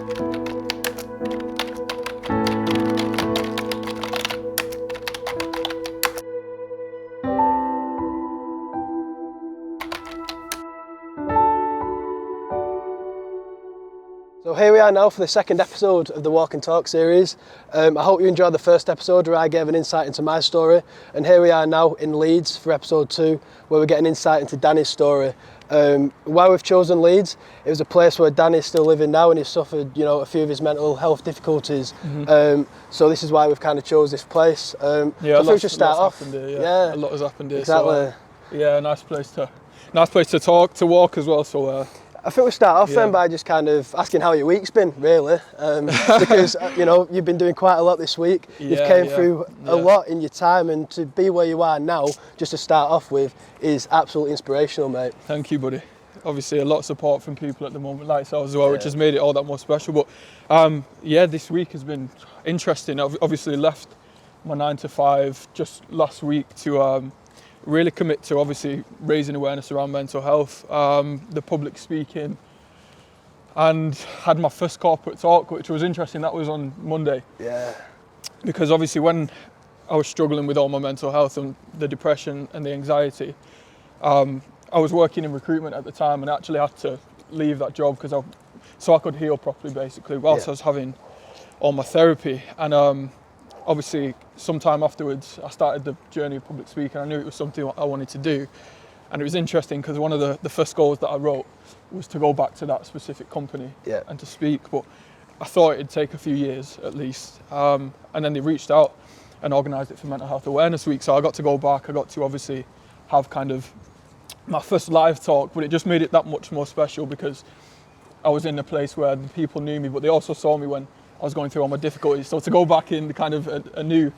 So here we are now for the second episode of the Walk and Talk series. I hope you enjoyed the first episode where I gave an insight into my story, and here we are now in Leeds for episode 2 where we're getting insight into Danny's story. Why we've chosen Leeds, it was a place where Danny's still living now and he's suffered a few of his mental health difficulties. So this is why we've kind of chose this place. I think we should start off. A lot has happened here. Exactly. So, nice place to talk, to walk as well. So I think we'll start off then by just kind of asking how your week's been, really, because you've been doing quite a lot this week. You've came through a lot in your time, and to be where you are now, just to start off with, is absolutely inspirational, mate. Thank you, buddy. Obviously, a lot of support from people at the moment, like yourself as well, which has made it all that more special. But this week has been interesting. I've obviously left my 9 to 5 just last week to really commit to obviously raising awareness around mental health, the public speaking, and had my first corporate talk, which was interesting. That was on Monday. Yeah. Because obviously when I was struggling with all my mental health and the depression and the anxiety, I was working in recruitment at the time and actually had to leave that job so I could heal properly, basically, whilst I was having all my therapy. And obviously, sometime afterwards, I started the journey of public speaking. I knew it was something I wanted to do. And it was interesting because one of the first goals that I wrote was to go back to that specific company and to speak. But I thought it'd take a few years at least. And then they reached out and organised it for Mental Health Awareness Week. So I got to go back. I got to obviously have kind of my first live talk, but it just made it that much more special because I was in a place where the people knew me, but they also saw me when I was going through all my difficulties. So to go back in kind of a new,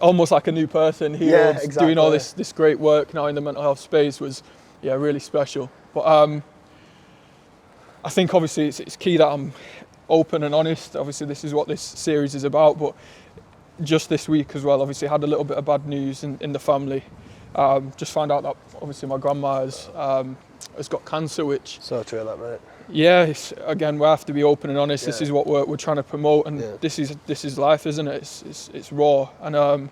almost like a new person, healed, doing all this great work now in the mental health space was, really special. But I think obviously it's key that I'm open and honest. Obviously this is what this series is about, but just this week as well, obviously had a little bit of bad news in the family. Just found out that obviously my grandma has got cancer, which... So true, that, mate. Yeah, again, we have to be open and honest. This is what we're trying to promote, and this is life, isn't it? It's raw, and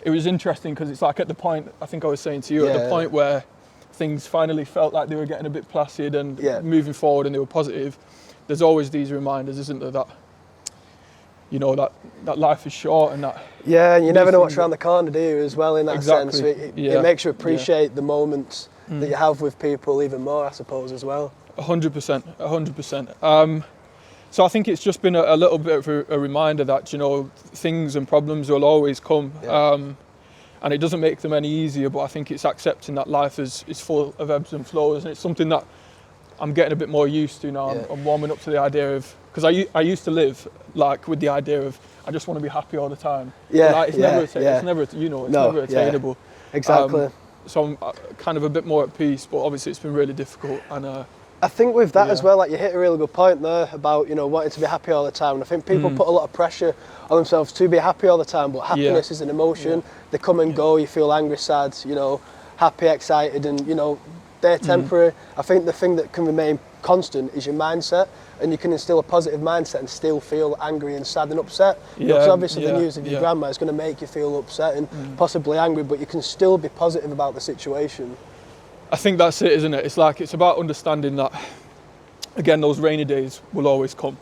it was interesting because it's like at the point, I think I was saying to you, at the point where things finally felt like they were getting a bit placid and moving forward and they were positive, there's always these reminders, isn't there, that life is short and that... Yeah, and you never know what's around the corner, do you, as well, in that sense. It makes you appreciate the moments that you have with people even more, I suppose, as well. 100%. So I think it's just been a little bit of a reminder that, things and problems will always come. And it doesn't make them any easier, but I think it's accepting that life is full of ebbs and flows, and it's something that I'm getting a bit more used to now. I'm warming up to the idea of, because I used to live like with the idea of I just want to be happy all the time. It's never attainable. Exactly. So I'm kind of a bit more at peace, but obviously it's been really difficult. And I think with that as well, like you hit a really good point there about wanting to be happy all the time. And I think people put a lot of pressure on themselves to be happy all the time, but happiness is an emotion. They come and go. You feel angry, sad, happy, excited, and they're temporary. I think the thing that can remain constant is your mindset, and you can instill a positive mindset and still feel angry and sad and upset. Because obviously the news of your grandma is going to make you feel upset and possibly angry, but you can still be positive about the situation. I think that's it, isn't it? It's about understanding that, again, those rainy days will always come.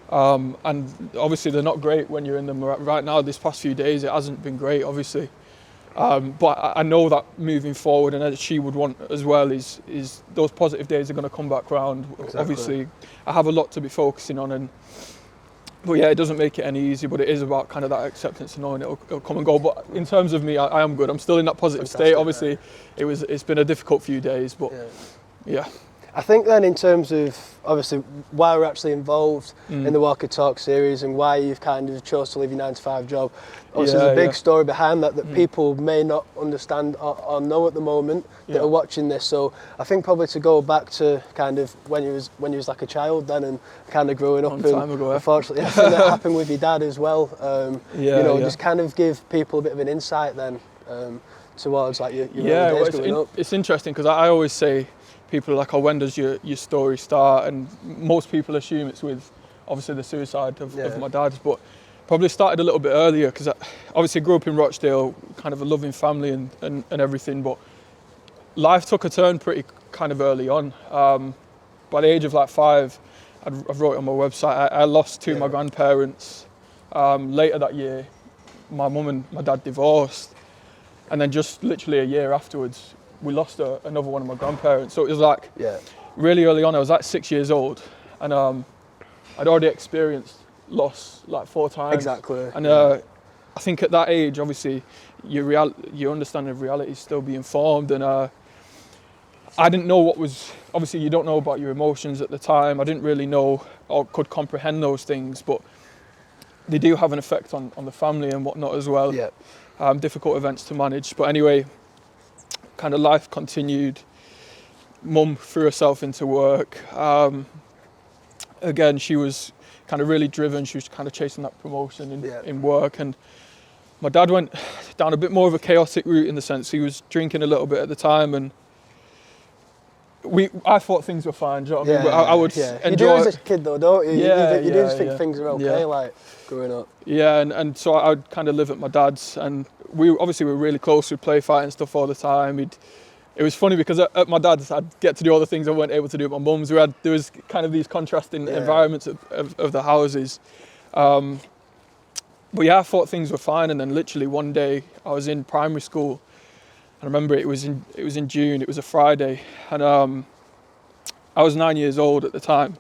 And obviously they're not great when you're in them. Right now, this past few days, it hasn't been great, obviously. But I know that moving forward, and as she would want as well, is those positive days are going to come back round. Exactly. Obviously, I have a lot to be focusing on, but it doesn't make it any easier. But it is about kind of that acceptance and knowing it'll come and go. But in terms of me, I am good. I'm still in that positive state. Obviously, it's been a difficult few days, but yeah. I think then in terms of obviously why we're actually involved in the Walk and Talk series and why you've kind of chose to leave your 9 to 5 job, obviously there's a big story behind that people may not understand or know at the moment that are watching this. So I think probably to go back to kind of when you was like a child then and kind of growing up, unfortunately everything that happened with your dad as well, just kind of give people a bit of an insight then towards like your Yeah, early well, days growing up? it's interesting because I always say, people are like, oh, when does your story start? And most people assume it's with obviously the suicide of my dad, but probably started a little bit earlier because I obviously grew up in Rochdale, kind of a loving family and everything, but life took a turn pretty kind of early on. By the age of like 5, I wrote it on my website, I lost two of my grandparents. Later that year, my mum and my dad divorced. And then just literally a year afterwards, we lost another one of my grandparents. So it was like really early on. I was like 6 years old, and I'd already experienced loss like 4 times. Exactly. And I think at that age, obviously, your understanding of reality is still being formed. And I didn't know what was, obviously you don't know about your emotions at the time. I didn't really know or could comprehend those things, but they do have an effect on the family and whatnot as well. Yeah. Difficult events to manage. But anyway, kind of life continued. Mum threw herself into work. Again, she was kind of really driven. She was kind of chasing that promotion in work. And my dad went down a bit more of a chaotic route in the sense he was drinking a little bit at the time, and I thought things were fine. Do you know what I mean? But I would enjoy. You do as a kid though, don't you? You do think things are okay, Yeah. like growing up. Yeah, and so I'd kind of live at my dad's, and we obviously were really close. We'd play fight and stuff all the time. It was funny because at my dad's, I'd get to do all the things I weren't able to do at my mum's. There was kind of these contrasting environments of the houses. But yeah, I thought things were fine, and then literally one day I was in primary school. I remember it was in June. It was a Friday, and I was 9 years old at the time.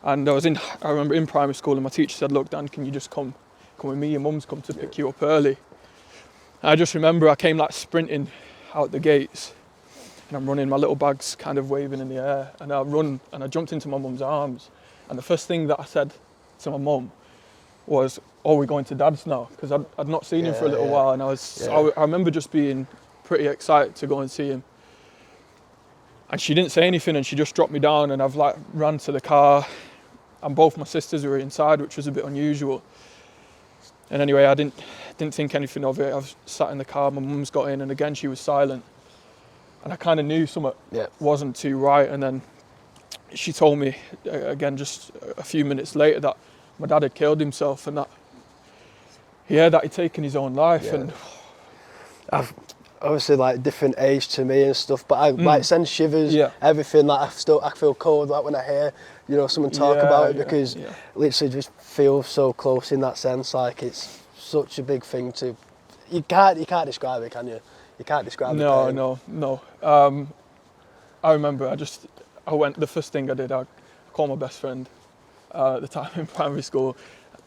And I remember in primary school, and my teacher said, "Look, Dan, can you just come with me? Your mum's come to pick you up early." And I just remember I came like sprinting out the gates, and I'm running, my little bag's kind of waving in the air, and I jumped into my mum's arms. And the first thing that I said to my mum was, "Oh, we're going to Dad's now," because I'd not seen him for a little while, and I remember just being pretty excited to go and see him. And she didn't say anything, and she just dropped me down, and I've like ran to the car, and both my sisters were inside, which was a bit unusual. And anyway, I didn't think anything of it. I was sat in the car, my mum's got in, and again she was silent, and I kind of knew something wasn't too right. And then she told me again just a few minutes later that my dad had killed himself, and that he'd taken his own life. And I've obviously like different age to me and stuff, but I like send shivers, everything. Like I feel cold like when I hear someone talk about it, because literally just feel so close in that sense. Like it's such a big thing to you can't describe it, can you? You can't describe it. No. I remember the first thing I did, I called my best friend at the time in primary school.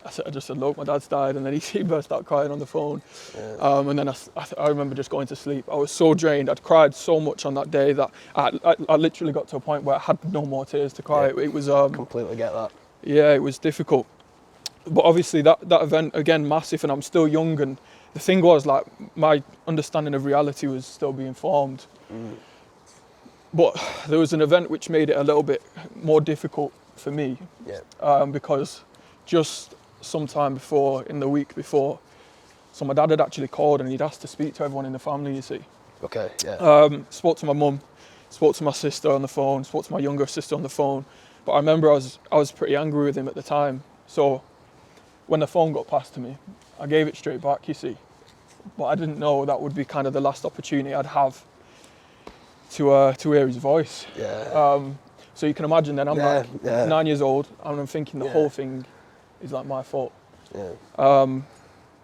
I just said, "Look, my dad's died," and then he burst out crying on the phone. And then I remember just going to sleep. I was so drained. I'd cried so much on that day that I literally got to a point where I had no more tears to cry. It was completely get that. Yeah, it was difficult. But obviously that event, again, massive, and I'm still young, and the thing was, like, my understanding of reality was still being formed. But there was an event which made it a little bit more difficult for me, because just sometime before, in the week before, so my dad had actually called, and he'd asked to speak to everyone in the family, you see. Okay, yeah. Spoke to my mum, spoke to my sister on the phone, spoke to my younger sister on the phone. But I remember I was pretty angry with him at the time. So when the phone got passed to me, I gave it straight back, you see. But I didn't know that would be kind of the last opportunity I'd have to hear his voice. So you can imagine then I'm 9 years old, and I'm thinking the whole thing is like my fault.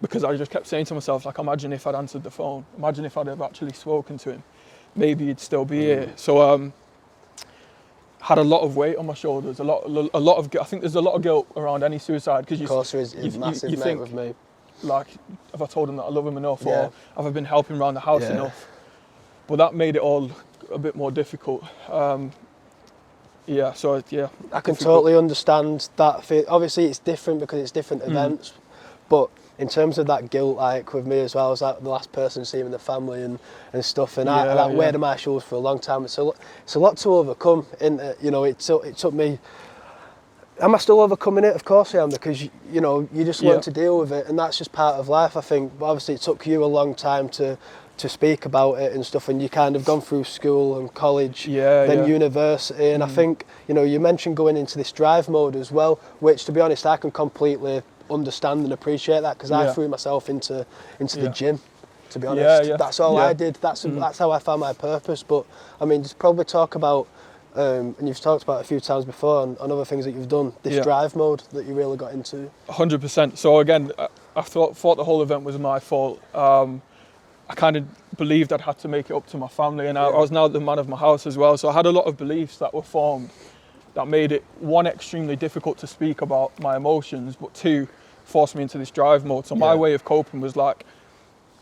Because I just kept saying to myself, like, imagine if I'd answered the phone. Imagine if I'd have actually spoken to him. Maybe he'd still be here. So had a lot of weight on my shoulders. A lot of. I think there's a lot of guilt around any suicide, because of course there is massive, mate, think, with me. Like, have I told him that I love him enough, or have I been helping around the house enough? But that made it all a bit more difficult. I can totally understand that. Obviously, it's different because it's different events, but in terms of that guilt, like with me as well, I was like the last person to see him in the family and stuff, and that weighed on my shoulders for a long time. It's a lot to overcome. It took me. Am I still overcoming it? Of course I am, because you just learn to deal with it, and that's just part of life, I think. But obviously, it took you a long time to to speak about it and stuff, and you kind of gone through school and college, then university, and I think, you know, you mentioned going into this drive mode as well, which, to be honest, I can completely understand and appreciate that, because I threw myself into the gym, to be honest. That's all I did. That's how I found my purpose. But I mean, just probably talk about, and you've talked about it a few times before on other things that you've done, this drive mode that you really got into. 100%. So again, I thought the whole event was my fault. I kind of believed I'd had to make it up to my family, and I was now the man of my house as well. So I had a lot of beliefs that were formed that made it, one, extremely difficult to speak about my emotions, but two, forced me into this drive mode. So my way of coping was like,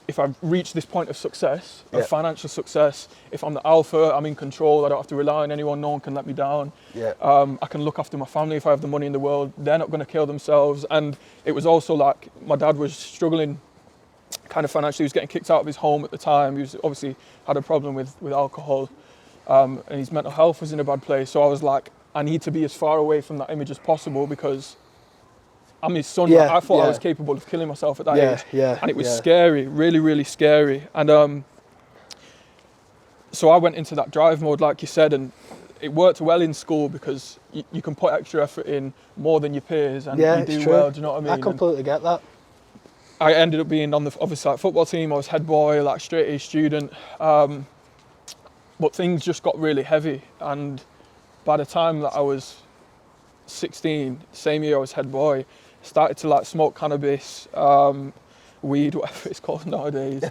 if I've reached this point of success, of financial success, if I'm the alpha, I'm in control, I don't have to rely on anyone, no one can let me down. I can look after my family if I have the money in the world, they're not going to kill themselves. And it was also like, my dad was struggling kind of financially, he was getting kicked out of his home at the time, he was obviously had a problem with alcohol, and his mental health was in a bad place. So I was like, I need to be as far away from that image as possible, because I'm his son. I thought I was capable of killing myself at that age. And it was scary, really, really scary. And so I went into that drive mode, like you said, and it worked well in school, because you can put extra effort in more than your peers, and you do well, do you know what I mean? I completely get that. I ended up being on the, obviously, like, football team. I was head boy, like straight A student. But things just got really heavy. And by the time that I was 16, same year I was head boy, started to like smoke cannabis, weed, whatever it's called nowadays.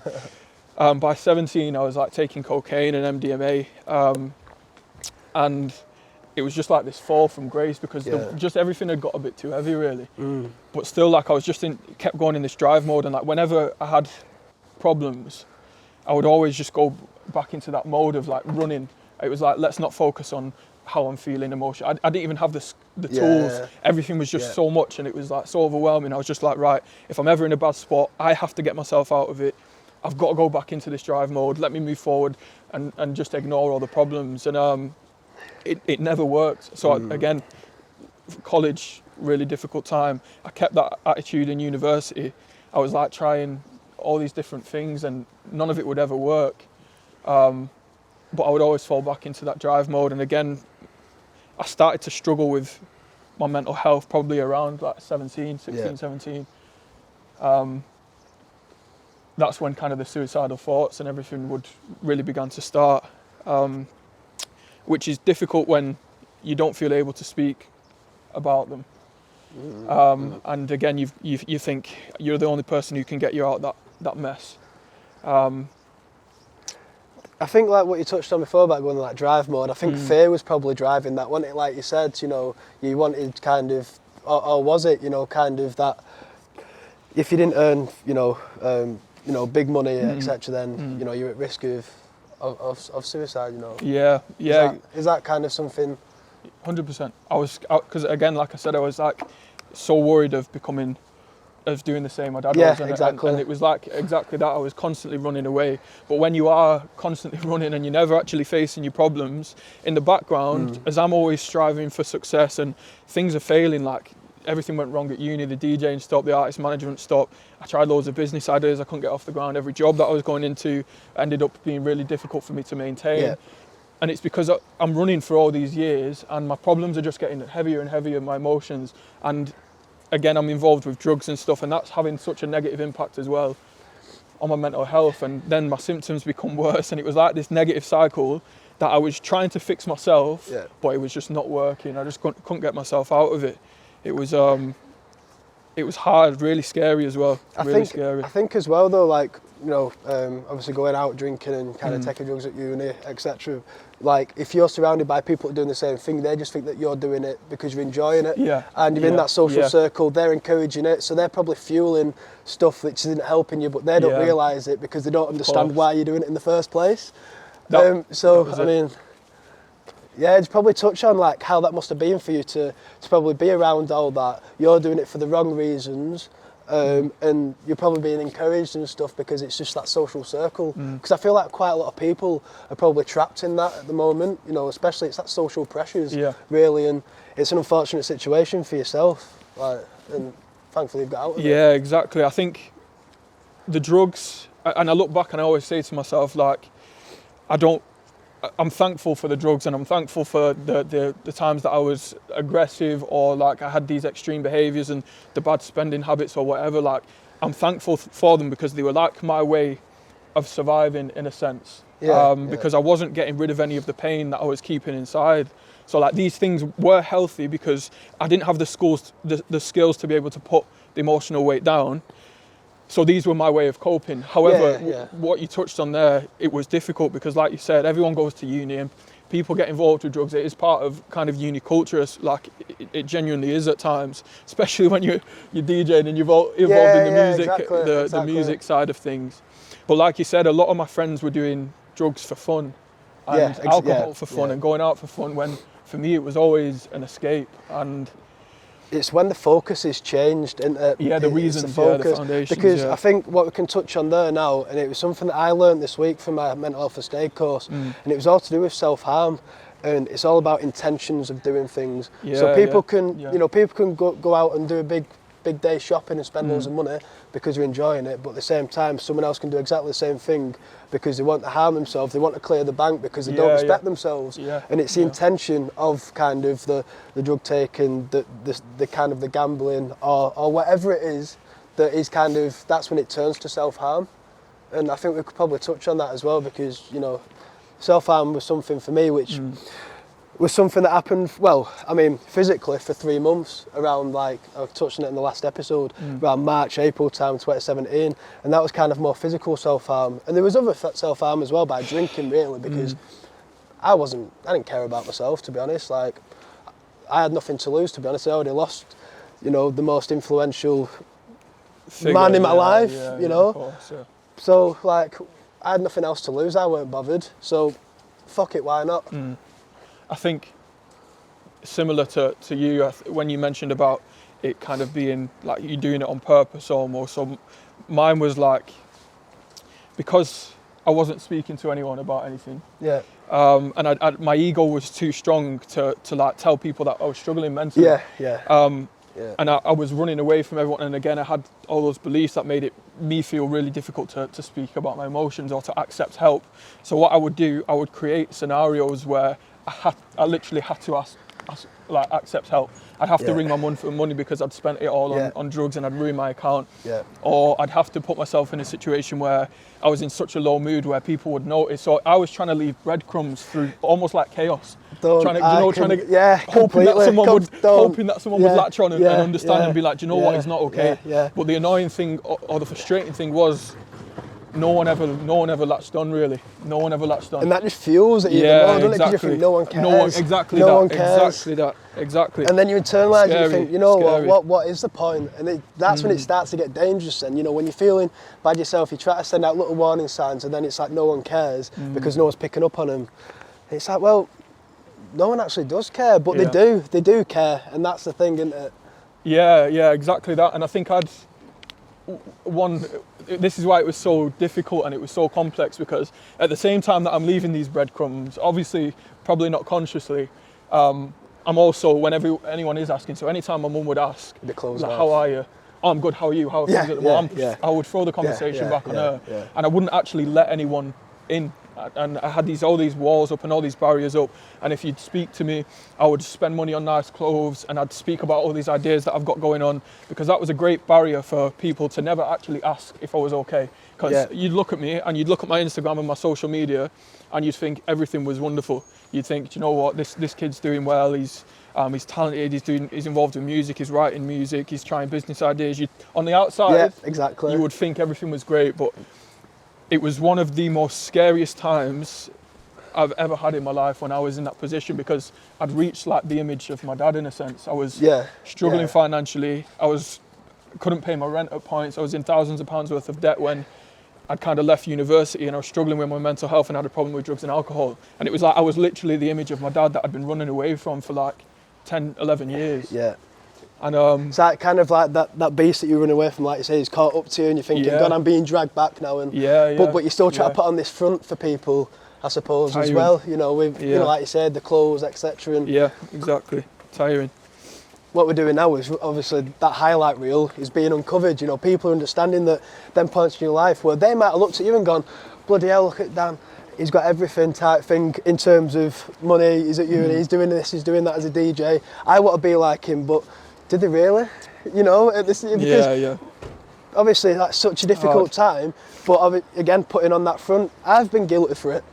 By 17, I was like taking cocaine and MDMA, and it was just like this fall from grace, because just everything had got a bit too heavy, really. But still, like, I was just kept going in this drive mode, and like whenever I had problems, I would always just go back into that mode of like running. It was like, let's not focus on how I'm feeling, emotion. I didn't even have the tools. Everything was just so much, and it was like so overwhelming. I was just like, right, if I'm ever in a bad spot, I have to get myself out of it. I've got to go back into this drive mode. Let me move forward and just ignore all the problems. And it never worked. So again, college, really difficult time. I kept that attitude in university. I was like trying all these different things, and none of it would ever work. But I would always fall back into that drive mode. And again, I started to struggle with my mental health probably around like 16, 17. That's when kind of the suicidal thoughts and everything would really begin to start, which is difficult when you don't feel able to speak about them. And again, you think you're the only person who can get you out that mess. I think like what you touched on before about going in that drive mode, I think fear was probably driving that, wasn't it? Like you said, you know, you wanted kind of, or was it, you know, kind of that, if you didn't earn, you know, big money, etc., then, you know, you're at risk of suicide, you know. Is that kind of something? 100%. Because again, like I said, I was like so worried of doing the same my dad was, and it was like exactly that. I was constantly running away. But when you are constantly running and you're never actually facing your problems, in the background, as I'm always striving for success and things are failing, like everything went wrong at uni, the DJing stopped, the artist management stopped. I tried loads of business ideas, I couldn't get off the ground. Every job that I was going into ended up being really difficult for me to maintain. And it's because I'm running for all these years and my problems are just getting heavier and heavier, my emotions. And again, I'm involved with drugs and stuff, and that's having such a negative impact as well on my mental health. And then my symptoms become worse, and it was like this negative cycle that I was trying to fix myself, but it was just not working. I just couldn't get myself out of it. It was hard, really scary as well. I think as well though, like, you know, obviously going out drinking and kind of taking drugs at uni, etc. Like, if you're surrounded by people doing the same thing, they just think that you're doing it because you're enjoying it. And you're in that social circle, they're encouraging it, so they're probably fueling stuff which isn't helping you, but they don't realise it because they don't understand why you're doing it in the first place. I mean, just probably touch on like how that must have been for you to probably be around all that. You're doing it for the wrong reasons, and you're probably being encouraged and stuff because it's just that social circle. Because I feel like quite a lot of people are probably trapped in that at the moment, you know, especially it's that social pressures, really, and it's an unfortunate situation for yourself, like, and thankfully you've got out of it. Yeah, exactly. I think the drugs and I look back and I always say to myself, like, I'm thankful for the drugs, and I'm thankful for the times that I was aggressive, or like I had these extreme behaviours and the bad spending habits or whatever. Like, I'm thankful for them because they were like my way of surviving, in a sense. Because I wasn't getting rid of any of the pain that I was keeping inside. So like, these things were healthy because I didn't have the skills to be able to put the emotional weight down. So these were my way of coping. However, what you touched on there, it was difficult because, like you said, everyone goes to uni and people get involved with drugs. It is part of kind of uni culture. It's like, it genuinely is at times, especially when you're DJing and you're involved in the music, the music side of things. But like you said, a lot of my friends were doing drugs for fun and alcohol for fun and going out for fun, when for me it was always an escape. And it's when the focus is changed, isn't it? Yeah, the reasons, the foundations. Because I think what we can touch on there now, and it was something that I learned this week from my mental health first aid course, and it was all to do with self-harm, and it's all about intentions of doing things. So people can, people can go out and do a big day shopping and spend loads of money because they're enjoying it, but at the same time, someone else can do exactly the same thing because they want to harm themselves, they want to clear the bank because they don't respect themselves. And it's the intention of kind of the drug taking, the kind of the gambling or whatever it is, that is kind of, that's when it turns to self-harm. And I think we could probably touch on that as well, because, self-harm was something for me which was something that happened, physically for 3 months, around, like, I touched on it in the last episode, around March, April time 2017, and that was kind of more physical self-harm. And there was other self-harm as well, by drinking, really, because I didn't care about myself, to be honest. Like, I had nothing to lose, to be honest. I already lost, the most influential man in my life, Of course, So, like, I had nothing else to lose, I weren't bothered, so fuck it, why not? I think similar to you, when you mentioned about it kind of being like you doing it on purpose almost, so mine was like, because I wasn't speaking to anyone about anything, and my ego was too strong to like tell people that I was struggling mentally. And I was running away from everyone, and again I had all those beliefs that made me feel really difficult to speak about my emotions or to accept help. So what I would do, I would create scenarios where I literally had to accept help. I'd have to ring my mum for money because I'd spent it all on drugs and I'd ruined my account. Or I'd have to put myself in a situation where I was in such a low mood where people would notice. So I was trying to leave breadcrumbs through almost like chaos. Hoping that someone would latch on and understand and be like, do you know what, it's not okay. But the annoying thing or the frustrating thing was, no one ever latched on, really. No one ever latched on. And that just fuels it even more, doesn't it? Because you think no one cares. No one cares. Exactly. And then you internalise it, you think, what is the point? And that's when it starts to get dangerous. And, when you're feeling bad yourself, you try to send out little warning signs, and then it's like no one cares because no one's picking up on them. And it's like, well, no one actually does care, but they do care. And that's the thing, isn't it? Yeah, exactly that. And I think this is why it was so difficult and it was so complex, because at the same time that I'm leaving these breadcrumbs, obviously probably not consciously, I'm also, whenever anyone is asking, so anytime my mum would ask, like, how are you? Oh, I'm good, how are you? How are things at the moment? I would throw the conversation back on her, and I wouldn't actually let anyone in. And I had all these walls up and all these barriers up, and if you'd speak to me, I would spend money on nice clothes, and I'd speak about all these ideas that I've got going on, because that was a great barrier for people to never actually ask if I was okay. Because you'd look at me and you'd look at my Instagram and my social media, and you'd think everything was wonderful. You'd think, do you know what, this kid's doing well, he's talented, he's involved in music, he's writing music, he's trying business ideas. On the outside, you would think everything was great, but it was one of the most scariest times I've ever had in my life when I was in that position, because I'd reached like the image of my dad in a sense. I was struggling financially. Couldn't pay my rent at points. I was in thousands of pounds worth of debt when I'd kind of left university, and I was struggling with my mental health and had a problem with drugs and alcohol. And it was like I was literally the image of my dad that I'd been running away from for like 10, 11 years. And it's that kind of like that beast that you run away from, like you say, is caught up to you, and you're thinking, God, I'm being dragged back now. And but you still try to put on this front for people, I suppose, tiring. As well. With like you said, the clothes, etc. And exactly, tiring. what we're doing now is obviously that highlight reel is being uncovered. You know, people are understanding that them points in your life where they might have looked at you and gone, bloody hell, look at Dan, he's got everything type thing in terms of money, he's at uni, he's doing this, he's doing that as a DJ. I want to be like him, but did they really? You know, because obviously that's such a difficult time, but again, putting on that front, I've been guilty for it.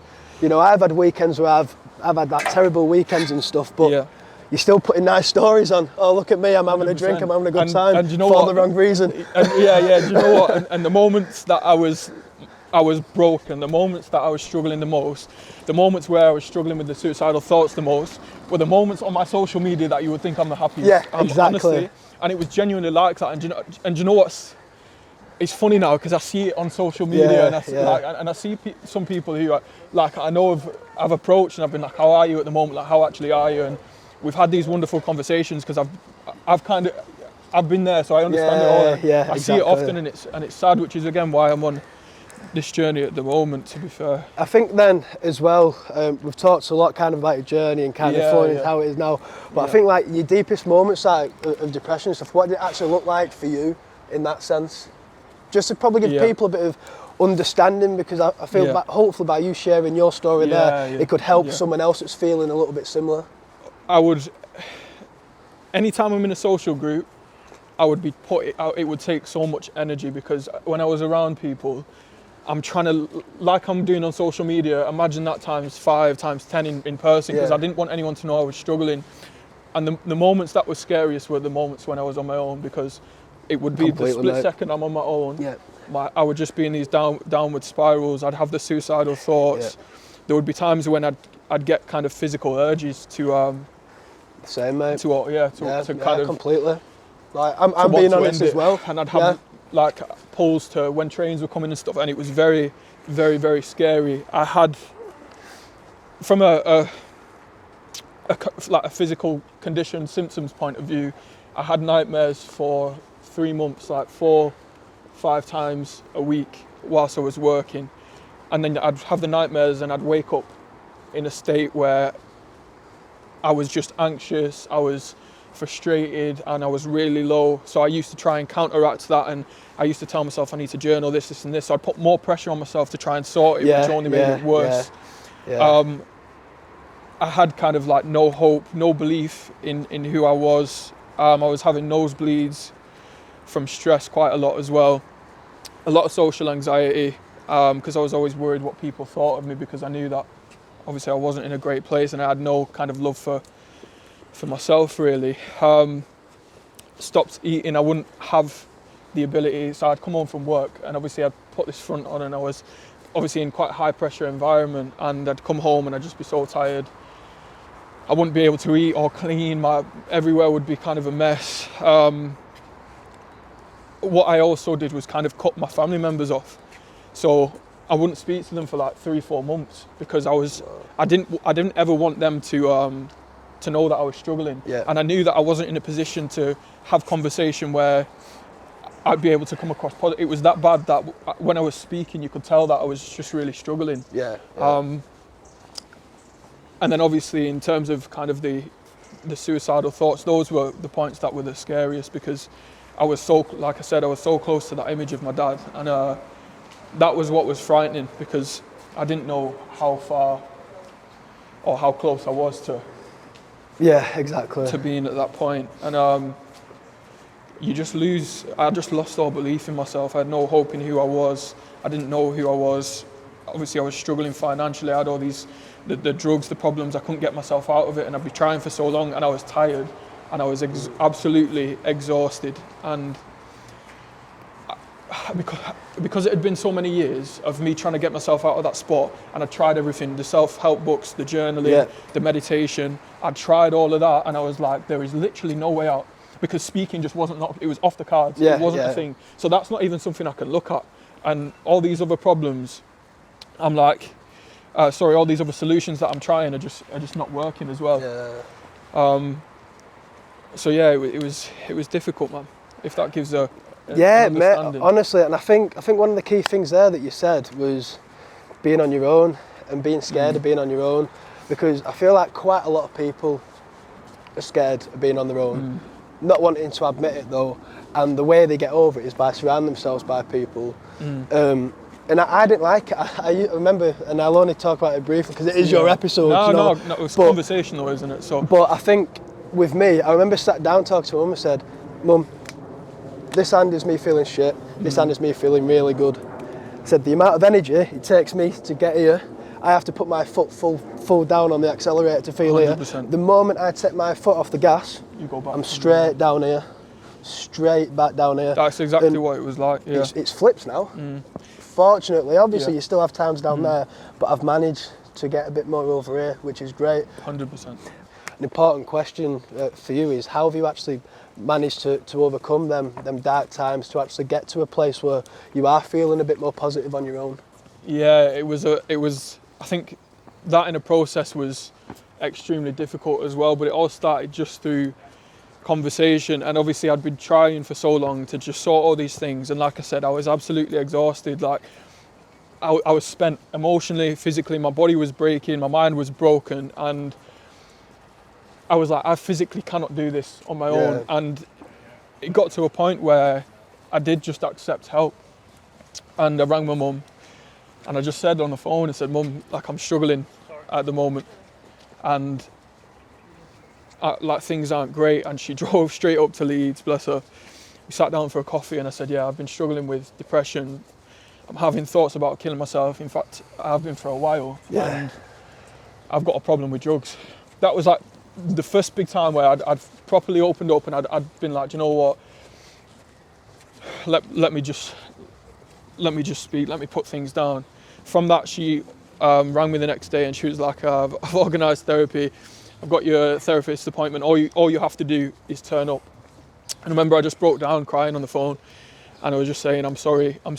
You know, I've had weekends where I've had like terrible weekends and stuff, but you're still putting nice stories on. Oh, look at me, I'm having 100%. A drink, I'm having a good time, and you know for the wrong reason. Do you know what? And the moments that I was broken, the moments that I was struggling the most, the moments where I was struggling with the suicidal thoughts the most, were the moments on my social media that you would think I'm the happiest. Yeah, exactly. Honestly, and it was genuinely like that. And you know what's? It's funny now because I see it on social media, and I see some people who I know I've approached and I've been like, how are you at the moment? Like, how actually are you? And we've had these wonderful conversations because I've been there, so I understand it all. I see it often, and it's sad, which is again why I'm on this journey at the moment, to be fair. I think then as well, we've talked a lot kind of about your journey and kind of flowing into how it is now, but I think like your deepest moments of depression and stuff, what did it actually look like for you in that sense? Just to probably give people a bit of understanding, because I feel hopefully by you sharing your story it could help someone else that's feeling a little bit similar. Anytime I'm in a social group, it would take so much energy, because when I was around people, I'm trying to, like I'm doing on social media, imagine that times 5, times 10 in person, because I didn't want anyone to know I was struggling. And the moments that were scariest were the moments when I was on my own, because it would be the split second I'm on my own. I would just be in these downward spirals. I'd have the suicidal thoughts. There would be times when I'd get kind of physical urges to same, mate. To kind of completely. Like I'm being honest as well. And I'd have like pulls to when trains were coming and stuff, and it was very, very, very scary. I had, from a physical condition symptoms point of view, I had nightmares for 3 months, like 4-5 times a week whilst I was working, and then I'd have the nightmares and I'd wake up in a state where I was just anxious, I was frustrated, and I was really low. So I used to try and counteract that, and I used to tell myself I need to journal this and this. So I'd put more pressure on myself to try and sort it, which only made it worse. I had kind of like no hope, no belief in who I was. I was having nosebleeds from stress quite a lot as well. A lot of social anxiety, because I was always worried what people thought of me, because I knew that obviously I wasn't in a great place, and I had no kind of love for myself really. Stopped eating, I wouldn't have the ability, so I'd come home from work and obviously I'd put this front on, and I was obviously in quite a high pressure environment, and I'd come home and I'd just be so tired. I wouldn't be able to eat or clean, everywhere would be kind of a mess. What I also did was kind of cut my family members off. So I wouldn't speak to them for like 3-4 months, because I didn't ever want them to know that I was struggling. And I knew that I wasn't in a position to have conversation where I'd be able to come across positive. It was that bad that when I was speaking, you could tell that I was just really struggling. And then obviously in terms of kind of the suicidal thoughts, those were the points that were the scariest, because I was so, like I said, I was so close to that image of my dad, and that was what was frightening, because I didn't know how far or how close I was to being at that point. And I just lost all belief in myself. I had no hope in who I was. I didn't know who I was. Obviously I was struggling financially. I had all these, the drugs, the problems, I couldn't get myself out of it, and I'd be trying for so long, and I was tired, and I was absolutely exhausted. And because it had been so many years of me trying to get myself out of that spot, and I tried everything, the self-help books, the journaling, the meditation, I'd tried all of that, and I was like, there is literally no way out, because speaking just it was off the cards, it wasn't a thing. So that's not even something I can look at. And all these other problems, I'm like, all these other solutions that I'm trying are just not working as well. So it was difficult, man, if that gives an mate, honestly, and I think one of the key things there that you said was being on your own and being scared of being on your own, because I feel like quite a lot of people are scared of being on their own. not wanting to admit it though, and the way they get over it is by surrounding themselves by people. And I didn't like it. I remember, and I'll only talk about it briefly because it is your episode. No, it's conversational, isn't it? So, but I think with me, I remember sat down talking to Mum and said, Mum, this hand is me feeling shit, this hand is me feeling really good. I said, the amount of energy it takes me to get here, I have to put my foot full down on the accelerator to feel 100%. Here. The moment I take my foot off the gas, you go back. I'm straight down here, straight back down here. That's exactly what it was like. Yeah. It's flips now. Fortunately, obviously, you still have times down there, but I've managed to get a bit more over here, which is great. 100%. An important question for you is, how have you actually managed to overcome them dark times to actually get to a place where you are feeling a bit more positive on your own? Yeah, it was. I think that in a process was extremely difficult as well, but it all started just through conversation, and obviously I'd been trying for so long to just sort all these things, and like I said, I was absolutely exhausted. Like I was spent emotionally, physically, my body was breaking, my mind was broken, and I was like, I physically cannot do this on my own. And it got to a point where I did just accept help, and I rang my mum and I just said on the phone, I said, Mum, like I'm struggling at the moment, and like things aren't great. And she drove straight up to Leeds, bless her. We sat down for a coffee and I said, yeah, I've been struggling with depression. I'm having thoughts about killing myself. In fact, I have been for a while. And I've got a problem with drugs. That was like the first big time where I'd properly opened up, and I'd been like, you know what? Let me just speak. Let me put things down. From that, she rang me the next day and she was like, I've organised therapy. I've got your therapist appointment. All you have to do is turn up. And I remember I just broke down crying on the phone, and I was just saying, I'm sorry. But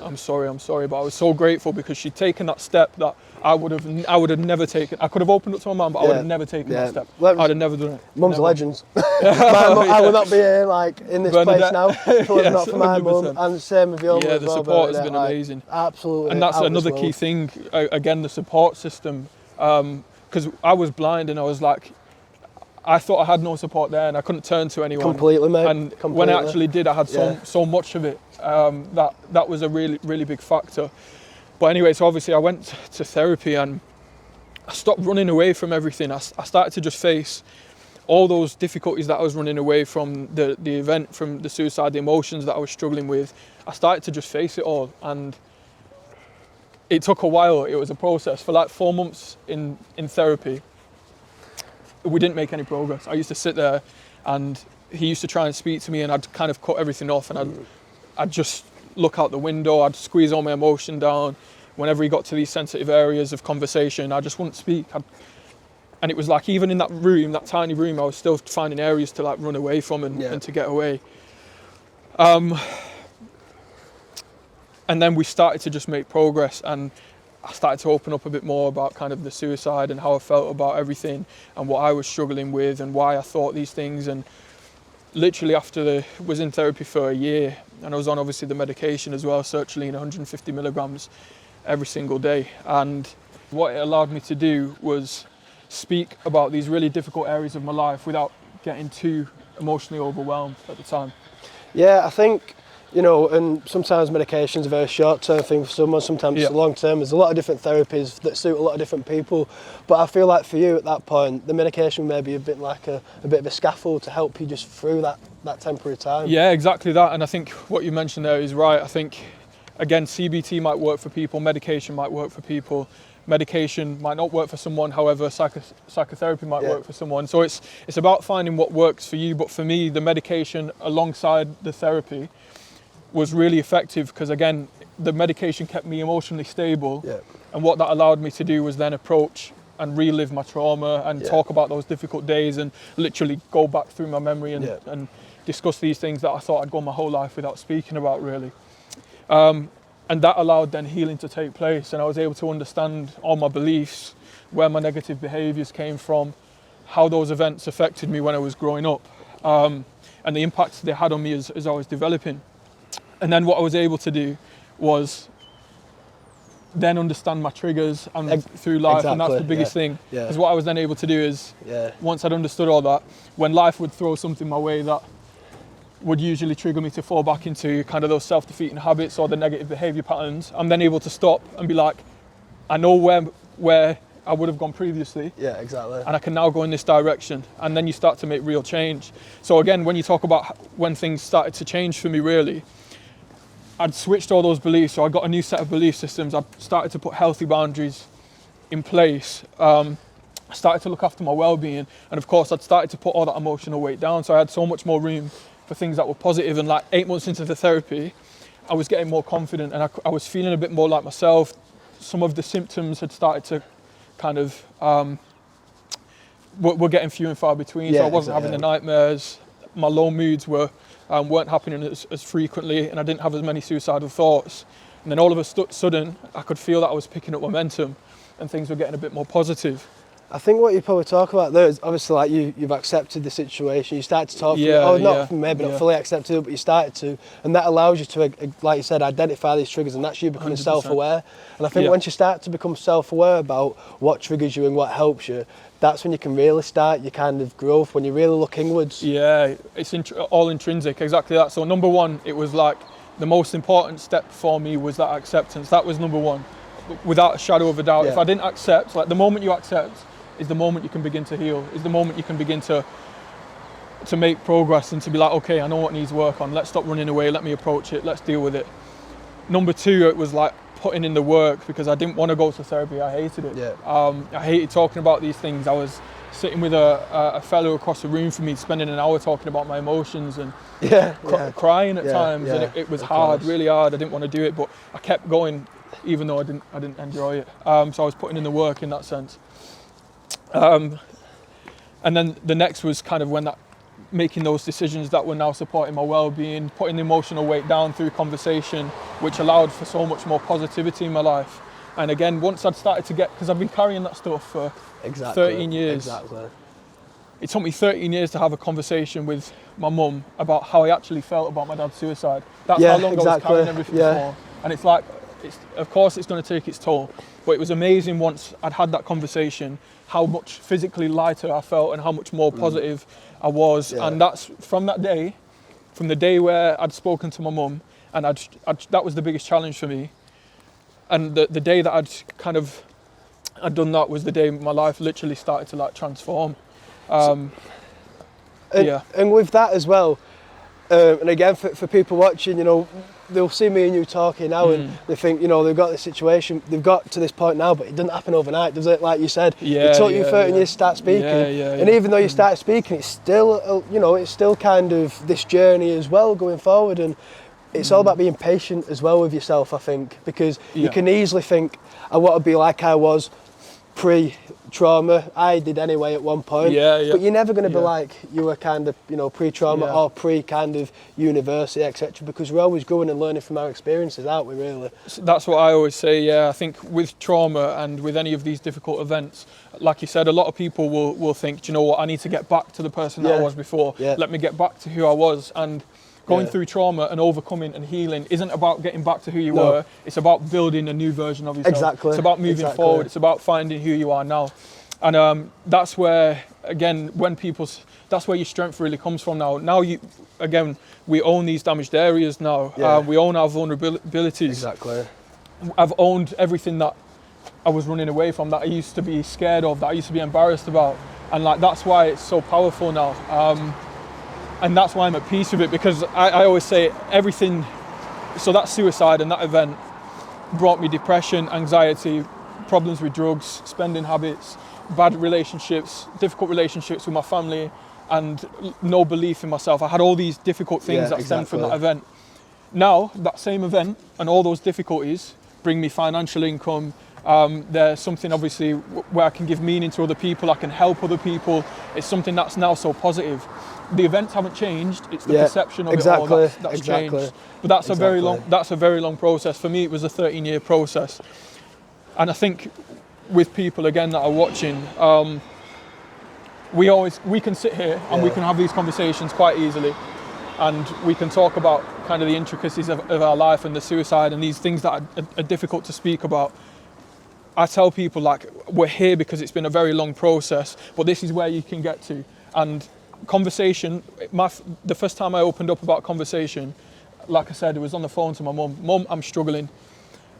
I was so grateful because she'd taken that step that I would have never taken. I could have opened up to my mum, but I would have never taken that step. I'd have never done it. Mum's legends. I would not be here like in this place now if it was not for my mum, and same with your mum. Yeah, the support has been amazing. Absolutely. And that's another key thing. Again, the support system. Because I was blind, and I was like, I thought I had no support there, and I couldn't turn to anyone. Completely, mate. And when I actually did, I had so much of it. That was a really, really big factor. But anyway, so obviously I went to therapy, and I stopped running away from everything. I started to just face all those difficulties that I was running away from, the event, from the suicide, the emotions that I was struggling with. I started to just face it all, and it took a while. It was a process. For like 4 months in therapy, we didn't make any progress. I used to sit there, and he used to try and speak to me, and I'd kind of cut everything off, and I'd just look out the window. I'd squeeze all my emotion down. Whenever he got to these sensitive areas of conversation, I just wouldn't speak. And it was like, even in that room, that tiny room, I was still finding areas to like run away from and to get away. And then we started to just make progress, and I started to open up a bit more about kind of the suicide and how I felt about everything and what I was struggling with and why I thought these things. And literally was in therapy for a year, and I was on obviously the medication as well, sertraline 150 milligrams every single day. And what it allowed me to do was speak about these really difficult areas of my life without getting too emotionally overwhelmed at the time. Yeah, I think, and sometimes medication's a very short-term thing for someone, sometimes it's long-term. There's a lot of different therapies that suit a lot of different people. But I feel like for you at that point, the medication may be a bit like a bit of a scaffold to help you just through that temporary time. Yeah, exactly that. And I think what you mentioned there is right. I think, again, CBT might work for people, medication might work for people. Medication might not work for someone, however, psychotherapy might work for someone. So it's about finding what works for you. But for me, the medication alongside the therapy was really effective because, again, the medication kept me emotionally stable. Yeah. And what that allowed me to do was then approach and relive my trauma and talk about those difficult days and literally go back through my memory and discuss these things that I thought I'd gone my whole life without speaking about, really. And that allowed then healing to take place, and I was able to understand all my beliefs, where my negative behaviours came from, how those events affected me when I was growing up, and the impacts they had on me as I was developing. And then what I was able to do was then understand my triggers and through life, and that's the biggest thing. Because what I was then able to do is, once I'd understood all that, when life would throw something my way that would usually trigger me to fall back into kind of those self-defeating habits or the negative behaviour patterns, I'm then able to stop and be like, I know where I would have gone previously. Yeah, exactly. And I can now go in this direction. And then you start to make real change. So again, when you talk about when things started to change for me, really, I'd switched all those beliefs. So I got a new set of belief systems. I started to put healthy boundaries in place. I started to look after my well-being. And of course, I'd started to put all that emotional weight down. So I had so much more room for things that were positive. And like 8 months into the therapy, I was getting more confident and I was feeling a bit more like myself. Some of the symptoms had started to kind of, were getting few and far between. So I wasn't having the nightmares. My low moods weren't happening as frequently, and I didn't have as many suicidal thoughts. And then all of a sudden, I could feel that I was picking up momentum and things were getting a bit more positive. I think what you probably talk about there is obviously like you've accepted the situation, you start to talk, not fully accepted it, but you started to, and that allows you to, like you said, identify these triggers, and that's you becoming 100%. Self-aware. And I think once you start to become self-aware about what triggers you and what helps you, that's when you can really start your kind of growth, when you really look inwards. Yeah, it's all intrinsic, exactly that. So number one, it was like the most important step for me was that acceptance. That was number one, without a shadow of a doubt. If I didn't accept, like the moment you accept, is the moment you can begin to heal, is the moment you can begin to make progress and to be like, okay, I know what needs work on, let's stop running away, let me approach it, let's deal with it. Number two, it was like putting in the work, because I didn't want to go to therapy, I hated it. I hated talking about these things. I was sitting with a fellow across the room from me, spending an hour talking about my emotions and crying at times, and it was hard, really hard. I didn't want to do it, but I kept going, even though I didn't enjoy it. So I was putting in the work in that sense. And then the next was kind of when making those decisions that were now supporting my well-being, putting the emotional weight down through conversation, which allowed for so much more positivity in my life. And again, once I'd started to because I've been carrying that stuff for 13 years. It took me 13 years to have a conversation with my mum about how I actually felt about my dad's suicide. That's how long I was carrying everything for. And it's like, of course it's going to take its toll, but it was amazing once I'd had that conversation, how much physically lighter I felt and how much more positive I was. And that's from that day, from the day where I'd spoken to my mum, and that was the biggest challenge for me. And the day that I'd done that was the day my life literally started to like transform. And with that as well, and again for people watching, you know, they'll see me and you talking now and they think, you know, they've got this situation, they've got to this point now, but it doesn't happen overnight, does it? Like you said, it took you 13 years to start speaking. And even though you started speaking, it's still, you know, it's still kind of this journey as well going forward. And it's all about being patient as well with yourself, I think, because you can easily think, I want to be like I was pre-trauma. I did anyway at one point, but you're never going to be like you were kind of, you know, pre-trauma or pre-kind of university, etc. Because we're always growing and learning from our experiences, aren't we, really? That's what I always say, I think with trauma and with any of these difficult events, like you said, a lot of people will think, do you know what, I need to get back to the person that I was before. Let me get back to who I was. And going through trauma and overcoming and healing isn't about getting back to who you were. It's about building a new version of yourself. It's about moving forward. It's about finding who you are now. And that's where, again, that's where your strength really comes from now. Now, we own these damaged areas now. We own our vulnerabilities. I've owned everything that I was running away from, that I used to be scared of, that I used to be embarrassed about. And like that's why it's so powerful now. And that's why I'm at peace with it, because I always say everything, so that suicide and that event brought me depression, anxiety, problems with drugs, spending habits, bad relationships, difficult relationships with my family, and no belief in myself. I had all these difficult things that stemmed from that event. Now, that same event and all those difficulties bring me financial income. There's something obviously where I can give meaning to other people, I can help other people. It's something that's now so positive. The events haven't changed, it's the perception of it all that's changed. But that's a very long process. For me, it was a 13-year process. And I think with people, again, that are watching, we can sit here and we can have these conversations quite easily. and we can talk about kind of the intricacies of our life and the suicide and these things that are difficult to speak about. I tell people, like, we're here because it's been a very long process, but this is where you can get to. And conversation, the first time I opened up about conversation, like I said, it was on the phone to my mum. Mum, I'm struggling.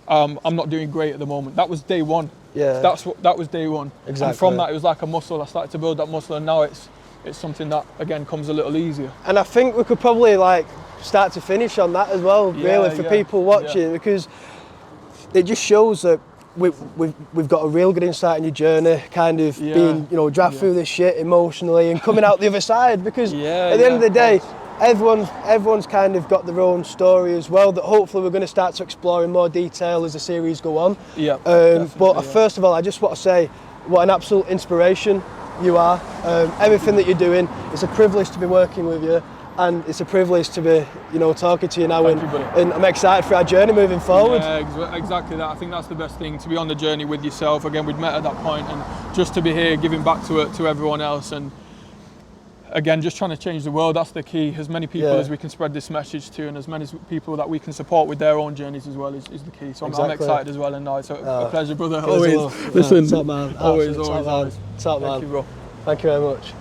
I'm not doing great at the moment. That was day one. Yeah. That was day one. Exactly. And from that, it was like a muscle. I started to build that muscle, and now it's something that, again, comes a little easier. And I think we could probably like start to finish on that as well, really, for people watching, because it just shows that we've got a real good insight in your journey, kind of being, you know, dragged through this shit emotionally and coming out the other side, because at the end of the day, everyone's kind of got their own story as well, that hopefully we're going to start to explore in more detail as the series go on. But first of all, I just want to say what an absolute inspiration you are. Everything that you're doing, it's a privilege to be working with you, and it's a privilege to be, you know, talking to you now. And I'm excited for our journey moving forward. Yeah, exactly that. I think that's the best thing, to be on the journey with yourself. Again, we'd met at that point, and just to be here giving back to everyone else, and again, just trying to change the world. That's the key. As many people as we can spread this message to, and as many people that we can support with their own journeys as well, is the key. So I'm excited as well, and it's a pleasure, brother. Always. Listen, top man. Always. Top man. Thank you, bro. Thank you very much.